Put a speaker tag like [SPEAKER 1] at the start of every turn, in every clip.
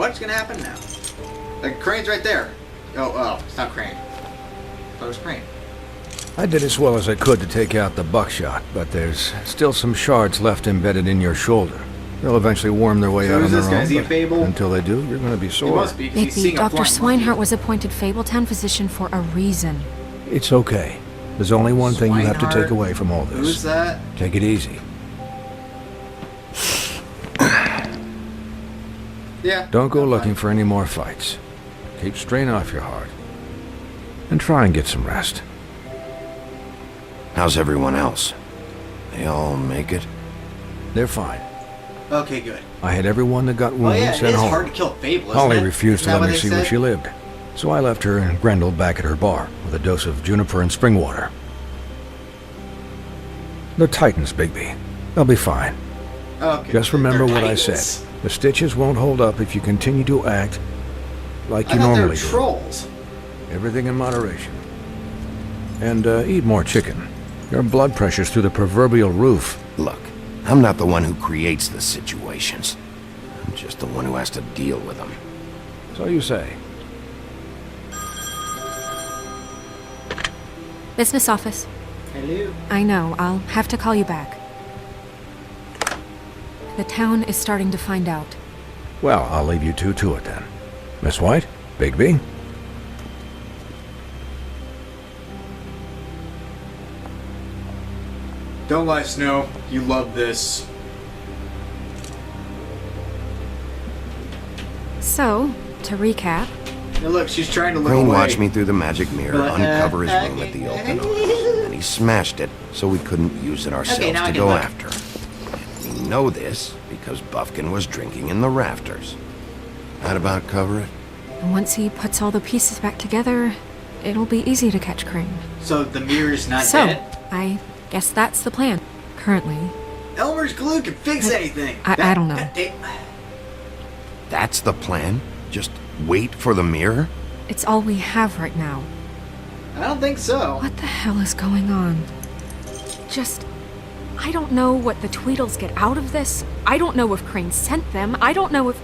[SPEAKER 1] what's gonna happen now? Like, Crane's right there. Oh, it's not Crane. I thought it was Crane.
[SPEAKER 2] I did as well as I could to take out the buckshot, but there's still some shards left embedded in your shoulder. They'll eventually worm their way out on their own,
[SPEAKER 1] Is he a Fable?
[SPEAKER 2] until they do, you're going to be
[SPEAKER 1] He
[SPEAKER 2] sore.
[SPEAKER 1] must be, 'cause he's
[SPEAKER 3] Bigby,
[SPEAKER 1] seeing a
[SPEAKER 3] Dr.
[SPEAKER 1] flying
[SPEAKER 3] Swinehart
[SPEAKER 1] monkey.
[SPEAKER 3] was appointed Fabletown physician for a reason.
[SPEAKER 2] It's okay. There's only one thing you have to take
[SPEAKER 1] Swinehart?
[SPEAKER 2] away from all
[SPEAKER 1] Who's
[SPEAKER 2] this.
[SPEAKER 1] that?
[SPEAKER 2] Take it easy.
[SPEAKER 1] Yeah.
[SPEAKER 2] Don't go
[SPEAKER 1] I'm
[SPEAKER 2] looking
[SPEAKER 1] fine.
[SPEAKER 2] for any more fights. Keep strain off your heart. And try and get some rest.
[SPEAKER 4] How's everyone else? They all make it?
[SPEAKER 2] They're fine.
[SPEAKER 1] Okay, good.
[SPEAKER 2] I had everyone that got
[SPEAKER 1] Oh
[SPEAKER 2] wounds
[SPEAKER 1] yeah, it
[SPEAKER 2] sent
[SPEAKER 1] is
[SPEAKER 2] home.
[SPEAKER 1] hard to kill a Fable, isn't
[SPEAKER 2] Holly
[SPEAKER 1] it?
[SPEAKER 2] refused to
[SPEAKER 1] Isn't that
[SPEAKER 2] let me
[SPEAKER 1] what
[SPEAKER 2] see
[SPEAKER 1] they
[SPEAKER 2] where
[SPEAKER 1] said?
[SPEAKER 2] she lived. So I left her and Grendel back at her bar with a dose of juniper and spring water. They're Titans, Bigby. They'll be fine.
[SPEAKER 1] Okay.
[SPEAKER 2] Just remember
[SPEAKER 1] they're
[SPEAKER 2] what I
[SPEAKER 1] Titans.
[SPEAKER 2] said. The stitches won't hold up if you continue to act like
[SPEAKER 1] I
[SPEAKER 2] you
[SPEAKER 1] thought they were
[SPEAKER 2] normally do.
[SPEAKER 1] trolls.
[SPEAKER 2] Everything in moderation. And eat more chicken. Your blood pressure's through the proverbial roof.
[SPEAKER 4] Look, I'm not the one who creates the situations. I'm just the one who has to deal with them.
[SPEAKER 2] So you say.
[SPEAKER 3] Business office.
[SPEAKER 1] Hello.
[SPEAKER 3] I know, I'll have to call you back. The town is starting to find out.
[SPEAKER 2] Well, I'll leave you two to it then. Miss White? Bigby?
[SPEAKER 1] Don't lie, Snow. You love this.
[SPEAKER 3] So, to recap,
[SPEAKER 1] Now look, she's trying to look
[SPEAKER 4] Crane
[SPEAKER 1] away.
[SPEAKER 4] watched me through the magic mirror
[SPEAKER 1] But,
[SPEAKER 4] uncover his room at the open office, and he smashed it so we couldn't use it ourselves
[SPEAKER 1] now I
[SPEAKER 4] to
[SPEAKER 1] can
[SPEAKER 4] go
[SPEAKER 1] look.
[SPEAKER 4] after. And we know this because Buffkin was drinking in the rafters. That about cover it?
[SPEAKER 3] once he puts all the pieces back together, it'll be easy to catch Crane.
[SPEAKER 1] So the mirror's not
[SPEAKER 3] So,
[SPEAKER 1] dead?
[SPEAKER 3] I guess that's the plan, currently.
[SPEAKER 1] Elmer's glue can fix anything.
[SPEAKER 3] I don't know.
[SPEAKER 4] That's the plan? Just wait for the mirror?
[SPEAKER 3] It's all we have right now.
[SPEAKER 1] I don't think so.
[SPEAKER 3] What the hell is going on? I don't know what the Tweedles get out of this. I don't know if Crane sent them. I don't know if...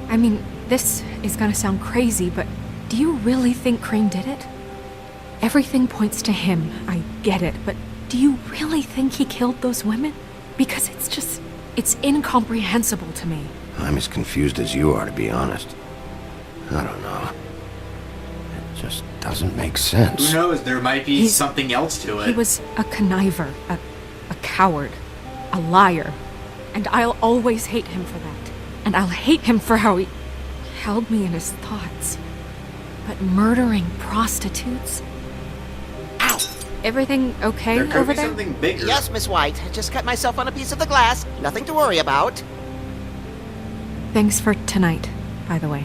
[SPEAKER 3] I mean, this is gonna sound crazy, but do you really think Crane did it? Everything points to him. I get it, but do you really think he killed those women? Because it's incomprehensible to me.
[SPEAKER 4] I'm as confused as you are, to be honest. I don't know. It just doesn't make sense.
[SPEAKER 1] Who knows? There might be something else to it.
[SPEAKER 3] He was a conniver, a coward, a liar, and I'll always hate him for that. And I'll hate him for how he held me in his thoughts. But murdering prostitutes?
[SPEAKER 5] Ow!
[SPEAKER 3] Everything okay
[SPEAKER 1] There could
[SPEAKER 3] over
[SPEAKER 1] be
[SPEAKER 3] there?
[SPEAKER 1] something bigger.
[SPEAKER 5] Yes, Miss White. Just cut myself on a piece of the glass. Nothing to worry about.
[SPEAKER 3] Thanks for tonight, by the way.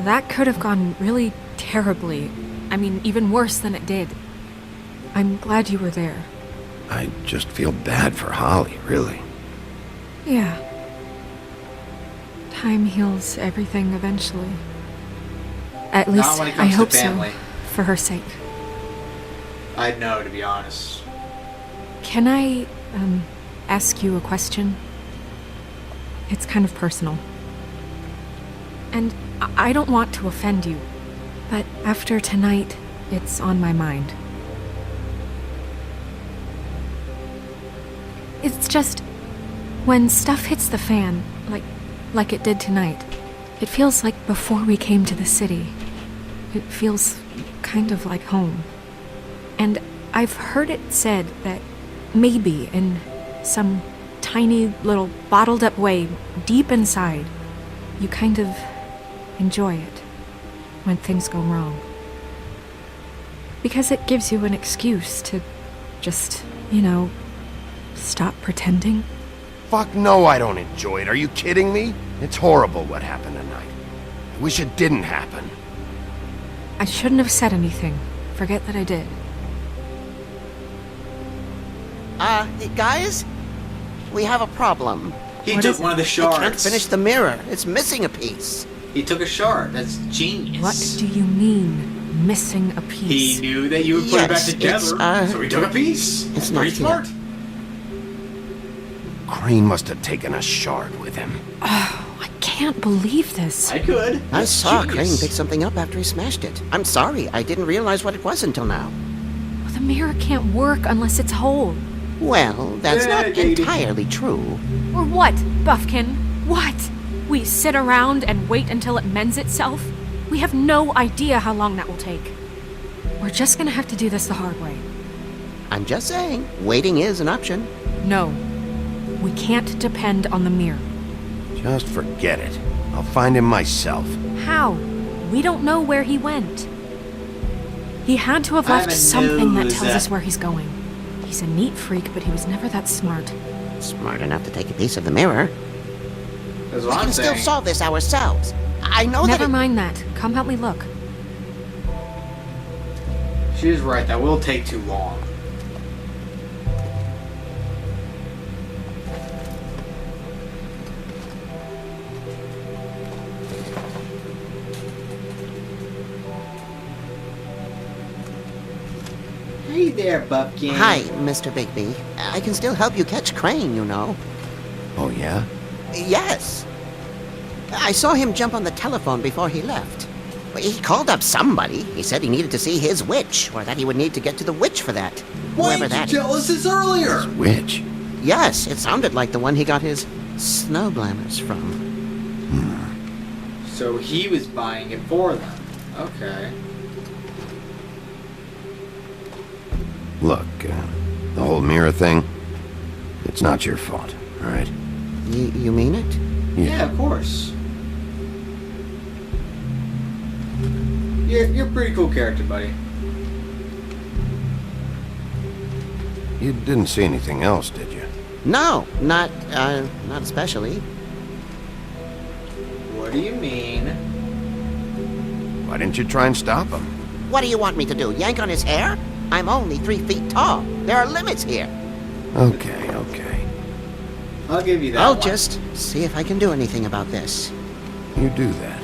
[SPEAKER 3] That could have gone really terribly. I mean, even worse than it did. I'm glad you were there.
[SPEAKER 4] I just feel bad for Holly, really.
[SPEAKER 3] Yeah. Time heals everything eventually. At
[SPEAKER 1] Not
[SPEAKER 3] least
[SPEAKER 1] when it
[SPEAKER 3] I
[SPEAKER 1] comes to
[SPEAKER 3] hope so,
[SPEAKER 1] family.
[SPEAKER 3] for her sake.
[SPEAKER 1] I'd know, to be honest.
[SPEAKER 3] Can I, ask you a question? It's kind of personal. And I don't want to offend you, but after tonight, it's on my mind. It's just, when stuff hits the fan, like it did tonight, it feels like before we came to the city. It feels kind of like home. And I've heard it said that maybe in some tiny little bottled up way deep inside, you kind of enjoy it when things go wrong. Because it gives you an excuse to just, stop pretending.
[SPEAKER 4] Fuck no, I don't enjoy it. Are you kidding me? It's horrible what happened tonight. I wish it didn't happen.
[SPEAKER 3] I shouldn't have said anything. Forget that I did.
[SPEAKER 5] Hey, guys? We have a problem.
[SPEAKER 1] He
[SPEAKER 3] What
[SPEAKER 1] took
[SPEAKER 3] is
[SPEAKER 1] one of the
[SPEAKER 5] I
[SPEAKER 1] shards.
[SPEAKER 5] can't finish the mirror. It's missing a piece.
[SPEAKER 1] He took a shard. That's genius.
[SPEAKER 3] What do you mean, missing a piece?
[SPEAKER 1] He knew that you would put it back
[SPEAKER 5] Yes,
[SPEAKER 1] together,
[SPEAKER 5] it's,
[SPEAKER 1] so he took a piece.
[SPEAKER 5] it's not
[SPEAKER 1] Pretty
[SPEAKER 5] here.
[SPEAKER 1] smart.
[SPEAKER 4] Crane must have taken a shard with him.
[SPEAKER 3] Oh, I can't can't believe this.
[SPEAKER 1] I could.
[SPEAKER 5] I
[SPEAKER 1] That's
[SPEAKER 5] saw
[SPEAKER 1] genius.
[SPEAKER 5] Crane pick something up after he smashed it. I'm sorry, I didn't realize what it was until now.
[SPEAKER 3] The mirror can't work unless it's whole.
[SPEAKER 5] Well, that's
[SPEAKER 1] Yeah,
[SPEAKER 5] not
[SPEAKER 1] Katie.
[SPEAKER 5] entirely true.
[SPEAKER 3] Or what, Buffkin? What? We sit around and wait until it mends itself? We have no idea how long that will take. We're just gonna have to do this the hard way.
[SPEAKER 5] I'm just saying, waiting is an option.
[SPEAKER 3] No. We can't depend on the mirror.
[SPEAKER 4] Just forget it. I'll find him myself.
[SPEAKER 3] How? We don't know where he went. He had to have
[SPEAKER 1] I
[SPEAKER 3] left
[SPEAKER 1] have a
[SPEAKER 3] something that
[SPEAKER 1] nose.
[SPEAKER 3] tells us where he's going. He's a neat freak, but he was never that smart.
[SPEAKER 5] Smart enough to take a piece of the mirror.
[SPEAKER 1] That's
[SPEAKER 5] We
[SPEAKER 1] what
[SPEAKER 5] can
[SPEAKER 1] I'm
[SPEAKER 5] still
[SPEAKER 1] saying.
[SPEAKER 5] solve this ourselves. I know
[SPEAKER 3] Never
[SPEAKER 5] that.
[SPEAKER 3] mind that. Come help me look.
[SPEAKER 1] She is right. That will take too long. Hey there, Buffkin.
[SPEAKER 5] Hi, Mr. Bigby. I can still help you catch Crane, you know.
[SPEAKER 4] Oh, yeah?
[SPEAKER 5] Yes. I saw him jump on the telephone before he left. He called up somebody. He said he needed to see his witch, or that he would need to get to the witch for that.
[SPEAKER 1] Why
[SPEAKER 5] Whoever
[SPEAKER 1] didn't
[SPEAKER 5] that
[SPEAKER 1] you tell us this earlier?
[SPEAKER 4] Which?
[SPEAKER 5] Yes, it sounded like the one he got his snow glamours from.
[SPEAKER 1] So he was buying it for them. Okay.
[SPEAKER 4] Look, the whole mirror thing, it's not your fault, all right?
[SPEAKER 5] You mean it?
[SPEAKER 1] Yeah, of course. You're a pretty cool character, buddy.
[SPEAKER 4] You didn't see anything else, did you?
[SPEAKER 5] No, not especially.
[SPEAKER 1] What do you mean?
[SPEAKER 4] Why didn't you try and stop him?
[SPEAKER 5] What do you want me to do? Yank on his hair? I'm only 3 feet tall. There are limits here.
[SPEAKER 4] Okay.
[SPEAKER 1] I'll give you that
[SPEAKER 5] I'll
[SPEAKER 1] one.
[SPEAKER 5] just see if I can do anything about this.
[SPEAKER 4] You do that.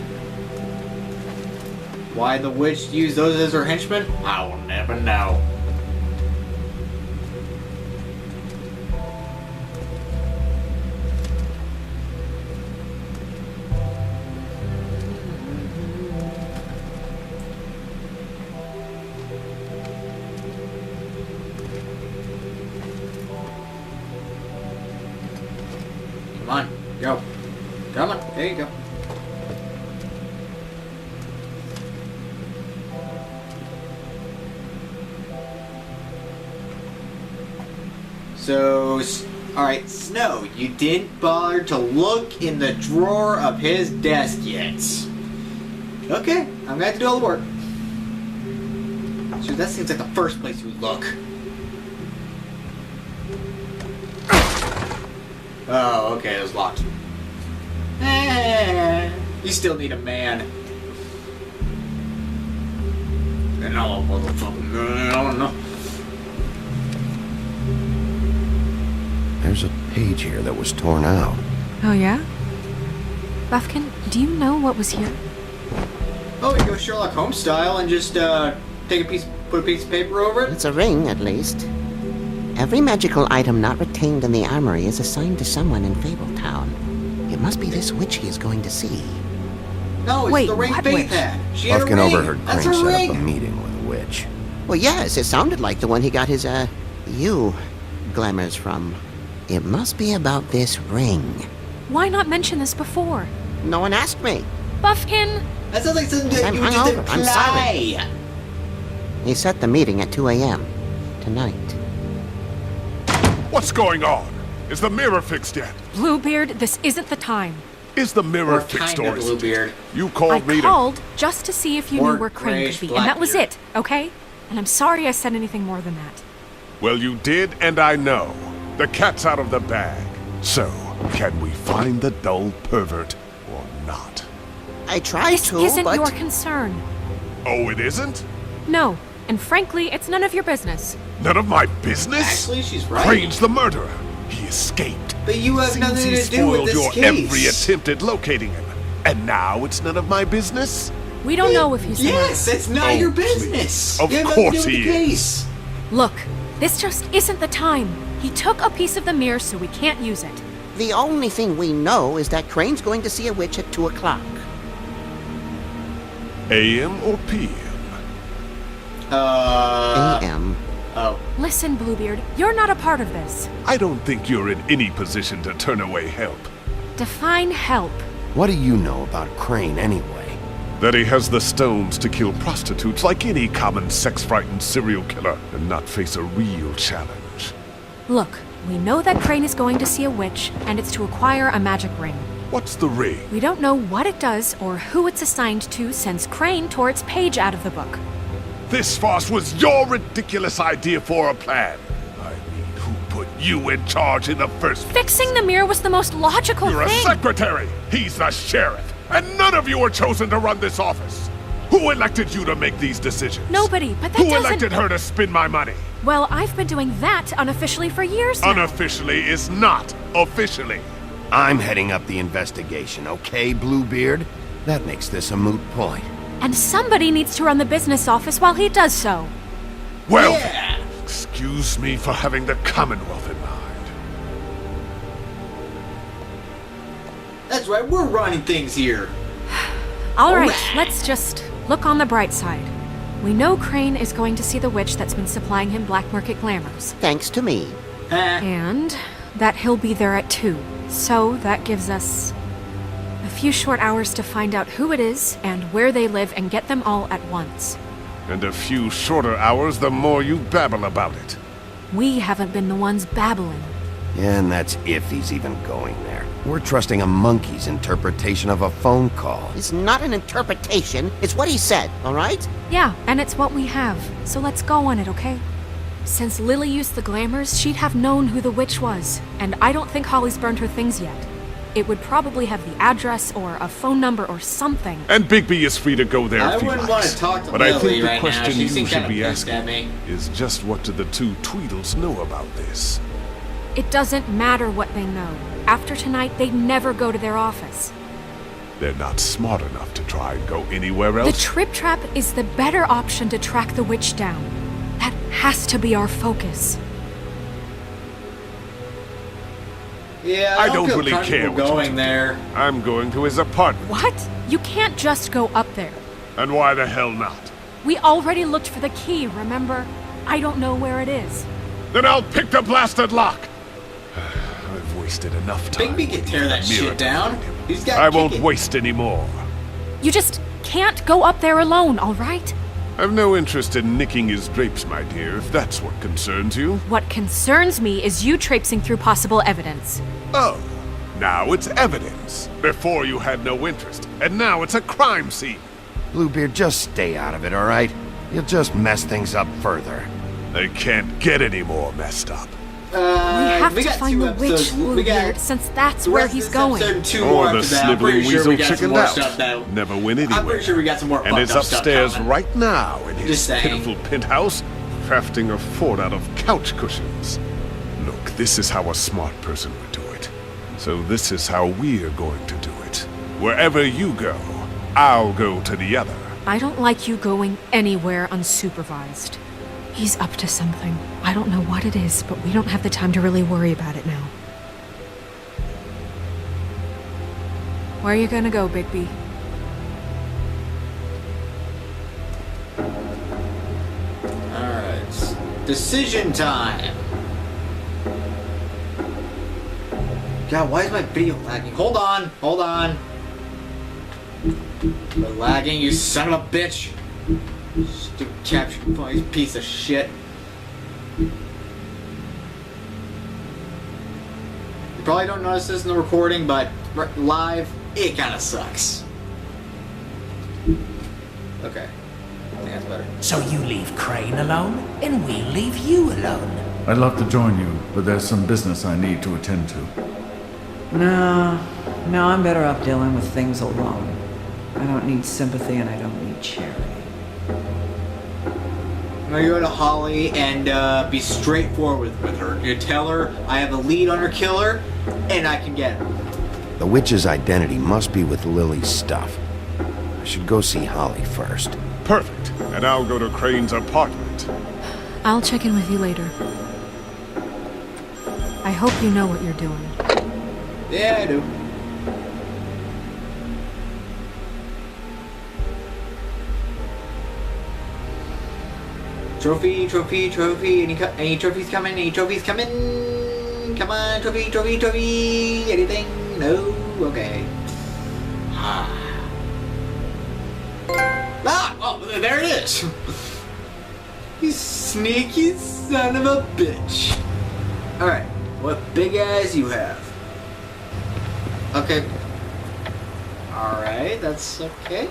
[SPEAKER 1] Why the witch used those as her henchmen? I will never know. Come on, go. Come on, there you go. So, alright, Snow, you didn't bother to look in the drawer of his desk yet. Okay, I'm gonna have to do all the work. So that seems like the first place you would look. Oh, okay, it was locked. You still need a man. And I'll motherfucking I don't know.
[SPEAKER 4] There's a page here that was torn out.
[SPEAKER 3] Oh, yeah? Buffkin, do you know what was here?
[SPEAKER 1] Oh, we go Sherlock Holmes style and just take a piece, put a piece of paper over it.
[SPEAKER 5] It's a ring, at least. Every magical item not retained in the armory is assigned to someone in Fabletown. It must be this witch he is going to see.
[SPEAKER 1] No, it's
[SPEAKER 3] Wait,
[SPEAKER 1] the ring
[SPEAKER 3] what
[SPEAKER 1] Faith
[SPEAKER 3] witch?
[SPEAKER 1] had. She had a
[SPEAKER 4] Buffkin
[SPEAKER 1] ring.
[SPEAKER 4] overheard
[SPEAKER 1] That's
[SPEAKER 4] Crane
[SPEAKER 1] her
[SPEAKER 4] set up a
[SPEAKER 1] ring.
[SPEAKER 4] meeting with a witch.
[SPEAKER 5] Well, yes, it sounded like the one he got his, glamours from. It must be about this ring.
[SPEAKER 3] Why not mention this before?
[SPEAKER 5] No one asked me.
[SPEAKER 3] Buffkin!
[SPEAKER 1] That sounds like something that
[SPEAKER 5] I'm
[SPEAKER 1] you would just
[SPEAKER 5] hungover. I'm
[SPEAKER 1] imply.
[SPEAKER 5] He set the meeting at 2 a.m. tonight.
[SPEAKER 6] What's going on? Is the mirror fixed yet?
[SPEAKER 3] Bluebeard, this isn't the time.
[SPEAKER 6] Is the mirror
[SPEAKER 1] Or
[SPEAKER 6] fixed
[SPEAKER 1] kind
[SPEAKER 6] or
[SPEAKER 1] of
[SPEAKER 6] is it?
[SPEAKER 1] Bluebeard.
[SPEAKER 6] You
[SPEAKER 3] I
[SPEAKER 6] called me to...
[SPEAKER 3] called just to see if you
[SPEAKER 1] Or
[SPEAKER 3] knew where Crane
[SPEAKER 1] grayish
[SPEAKER 3] could be, and that was
[SPEAKER 1] Blackbeard.
[SPEAKER 3] it, okay? And I'm sorry I said anything more than that.
[SPEAKER 6] Well, you did, and I know. The cat's out of the bag. So, can we find the dull pervert or not?
[SPEAKER 5] I tried
[SPEAKER 3] This
[SPEAKER 5] to,
[SPEAKER 3] isn't
[SPEAKER 5] but...
[SPEAKER 3] your concern.
[SPEAKER 6] Oh, it isn't?
[SPEAKER 3] No, and frankly, it's none of your business.
[SPEAKER 6] None of my business?
[SPEAKER 1] Actually, she's right.
[SPEAKER 6] Crane's the murderer. He escaped.
[SPEAKER 1] But you have
[SPEAKER 6] Seems
[SPEAKER 1] nothing
[SPEAKER 6] he
[SPEAKER 1] to do with
[SPEAKER 6] spoiled
[SPEAKER 1] this
[SPEAKER 6] your
[SPEAKER 1] case.
[SPEAKER 6] every attempt at locating him. And now it's none of my business?
[SPEAKER 3] We don't know if he's the
[SPEAKER 1] Yes,
[SPEAKER 3] murderer.
[SPEAKER 1] it's not
[SPEAKER 6] Oh,
[SPEAKER 1] your
[SPEAKER 6] please.
[SPEAKER 1] business.
[SPEAKER 6] Of
[SPEAKER 1] You have nothing to
[SPEAKER 6] course
[SPEAKER 1] do with
[SPEAKER 6] he
[SPEAKER 1] the
[SPEAKER 6] is.
[SPEAKER 1] case.
[SPEAKER 3] Look, this just isn't the time. He took a piece of the mirror, so we can't use it.
[SPEAKER 5] The only thing we know is that Crane's going to see a witch at 2 o'clock.
[SPEAKER 6] AM or PM?
[SPEAKER 5] AM.
[SPEAKER 1] Oh.
[SPEAKER 3] Listen, Bluebeard, you're not a part of this.
[SPEAKER 6] I don't think you're in any position to turn away help.
[SPEAKER 3] Define help.
[SPEAKER 4] What do you know about Crane anyway?
[SPEAKER 6] That he has the stones to kill prostitutes like any common sex-frightened serial killer and not face a real challenge.
[SPEAKER 3] Look, we know that Crane is going to see a witch, and it's to acquire a magic ring.
[SPEAKER 6] What's the ring?
[SPEAKER 3] We don't know what it does or who it's assigned to since Crane tore its page out of the book.
[SPEAKER 6] This farce was your ridiculous idea for a plan. I mean, who put you in charge in the first place?
[SPEAKER 3] Fixing the mirror was the most logical
[SPEAKER 6] You're
[SPEAKER 3] thing.
[SPEAKER 6] a secretary! He's the sheriff! And none of you were chosen to run this office! Who elected you to make these decisions?
[SPEAKER 3] Nobody, but that
[SPEAKER 6] Who
[SPEAKER 3] doesn't...
[SPEAKER 6] elected her to spend my money?
[SPEAKER 3] Well, I've been doing that unofficially for years now.
[SPEAKER 6] Unofficially is not officially.
[SPEAKER 4] I'm heading up the investigation, okay, Bluebeard? That makes this a moot point.
[SPEAKER 3] And somebody needs to run the business office while he does so.
[SPEAKER 6] Well,
[SPEAKER 1] Yeah.
[SPEAKER 6] excuse me for having the Commonwealth in mind.
[SPEAKER 1] That's right, we're running things here.
[SPEAKER 3] All right,
[SPEAKER 1] Alright.
[SPEAKER 3] let's just look on the bright side. We know Crane is going to see the witch that's been supplying him black market glamours.
[SPEAKER 5] Thanks to me.
[SPEAKER 3] And that he'll be there at 2. So that gives us a few short hours to find out who it is and where they live and get them all at once.
[SPEAKER 6] And a few shorter hours, the more you babble about it.
[SPEAKER 3] We haven't been the ones babbling.
[SPEAKER 4] And that's if he's even going there. We're trusting a monkey's interpretation of a phone call.
[SPEAKER 5] It's not an interpretation, it's what he said, all right?
[SPEAKER 3] Yeah, and it's what we have. So let's go on it, okay? Since Lily used the glamours, she'd have known who the witch was. And I don't think Holly's burned her things yet. It would probably have the address or a phone number or something.
[SPEAKER 6] And Bigby is free to go there
[SPEAKER 1] I
[SPEAKER 6] if he
[SPEAKER 1] wouldn't
[SPEAKER 6] likes.
[SPEAKER 1] want to talk to
[SPEAKER 6] But I
[SPEAKER 1] Lily
[SPEAKER 6] think the
[SPEAKER 1] right now.
[SPEAKER 6] question
[SPEAKER 1] She
[SPEAKER 6] you
[SPEAKER 1] seems
[SPEAKER 6] should
[SPEAKER 1] kind of
[SPEAKER 6] be
[SPEAKER 1] pissed
[SPEAKER 6] asking
[SPEAKER 1] at me.
[SPEAKER 6] is just what do the two Tweedles know about this?
[SPEAKER 3] It doesn't matter what they know. After tonight, they'd never go to their office.
[SPEAKER 6] They're not smart enough to try and go anywhere
[SPEAKER 3] The
[SPEAKER 6] else.
[SPEAKER 3] Trip Trap is the better option to track the witch down. That has to be our focus.
[SPEAKER 1] Yeah,
[SPEAKER 6] I
[SPEAKER 1] I
[SPEAKER 6] don't
[SPEAKER 1] feel
[SPEAKER 6] really care
[SPEAKER 1] comfortable
[SPEAKER 6] what you
[SPEAKER 1] going
[SPEAKER 6] two
[SPEAKER 1] there.
[SPEAKER 6] I'm going to his apartment.
[SPEAKER 3] What? You can't just go up there.
[SPEAKER 6] And why the hell not?
[SPEAKER 3] We already looked for the key, remember? I don't know where it is.
[SPEAKER 6] Then I'll pick the blasted lock. I've wasted enough time.
[SPEAKER 1] Bigby can tear that
[SPEAKER 6] with the mirror
[SPEAKER 1] shit
[SPEAKER 6] to
[SPEAKER 1] down.
[SPEAKER 6] find him.
[SPEAKER 1] He's got
[SPEAKER 6] I won't
[SPEAKER 1] kick it.
[SPEAKER 6] waste any more.
[SPEAKER 3] You just can't go up there alone, all right?
[SPEAKER 6] I've no interest in nicking his drapes, my dear, if that's what concerns you.
[SPEAKER 3] What concerns me is you traipsing through possible evidence.
[SPEAKER 6] Oh, now it's evidence. Before you had no interest, and now it's a crime scene.
[SPEAKER 4] Bluebeard, just stay out of it, all right? You'll just mess things up further.
[SPEAKER 6] They can't get any more messed up.
[SPEAKER 3] We have to
[SPEAKER 1] got
[SPEAKER 3] find
[SPEAKER 1] 2
[SPEAKER 3] the witch,
[SPEAKER 1] episodes. We got
[SPEAKER 3] Bluebeard, since that's
[SPEAKER 1] the
[SPEAKER 3] where
[SPEAKER 1] rest of
[SPEAKER 3] he's
[SPEAKER 1] this
[SPEAKER 3] going.
[SPEAKER 1] episode and 2 more
[SPEAKER 6] Or the
[SPEAKER 1] after that. I'm pretty
[SPEAKER 6] sniveling
[SPEAKER 1] sure we
[SPEAKER 6] weasel
[SPEAKER 1] got some
[SPEAKER 6] chickened
[SPEAKER 1] more
[SPEAKER 6] out.
[SPEAKER 1] stuff that'll...
[SPEAKER 6] Never win anywhere.
[SPEAKER 1] I'm pretty sure we got some more
[SPEAKER 6] And
[SPEAKER 1] fucked
[SPEAKER 6] is
[SPEAKER 1] up stuff
[SPEAKER 6] upstairs
[SPEAKER 1] coming.
[SPEAKER 6] right now in his
[SPEAKER 1] Just saying.
[SPEAKER 6] pitiful penthouse, crafting a fort out of couch cushions. Look, this is how a smart person would do it. So this is how we're going to do it. Wherever you go, I'll go to the other.
[SPEAKER 3] I don't like you going anywhere unsupervised. He's up to something. I don't know what it is, but we don't have the time to really worry about it now. Where are you gonna go, Bigby?
[SPEAKER 1] Alright. Decision time. God, why is my video lagging? Hold on, hold on. We're lagging, you son of a bitch. Stupid capture point, piece of shit. You probably don't notice this in the recording, but live, it kind of sucks. Okay. I think that's better.
[SPEAKER 7] So you leave Crane alone, and we'll leave you alone.
[SPEAKER 8] I'd love to join you, but there's some business I need to attend to.
[SPEAKER 9] No, I'm better off dealing with things alone. I don't need sympathy and I don't need charity.
[SPEAKER 1] I'm gonna go to Holly and be straightforward with her. You tell her I have a lead on her killer, and I can get her.
[SPEAKER 4] The witch's identity must be with Lily's stuff. I should go see Holly first.
[SPEAKER 6] Perfect. And I'll go to Crane's apartment.
[SPEAKER 3] I'll check in with you later. I hope you know what you're doing.
[SPEAKER 1] Yeah, I do. Trophy, trophy, trophy. Any trophies coming? Any trophies coming? Come on, trophy, trophy, trophy. Anything? No? Okay. Ah, well, there it is. You sneaky son of a bitch. Alright, what big eyes you have? Okay. Alright, that's okay.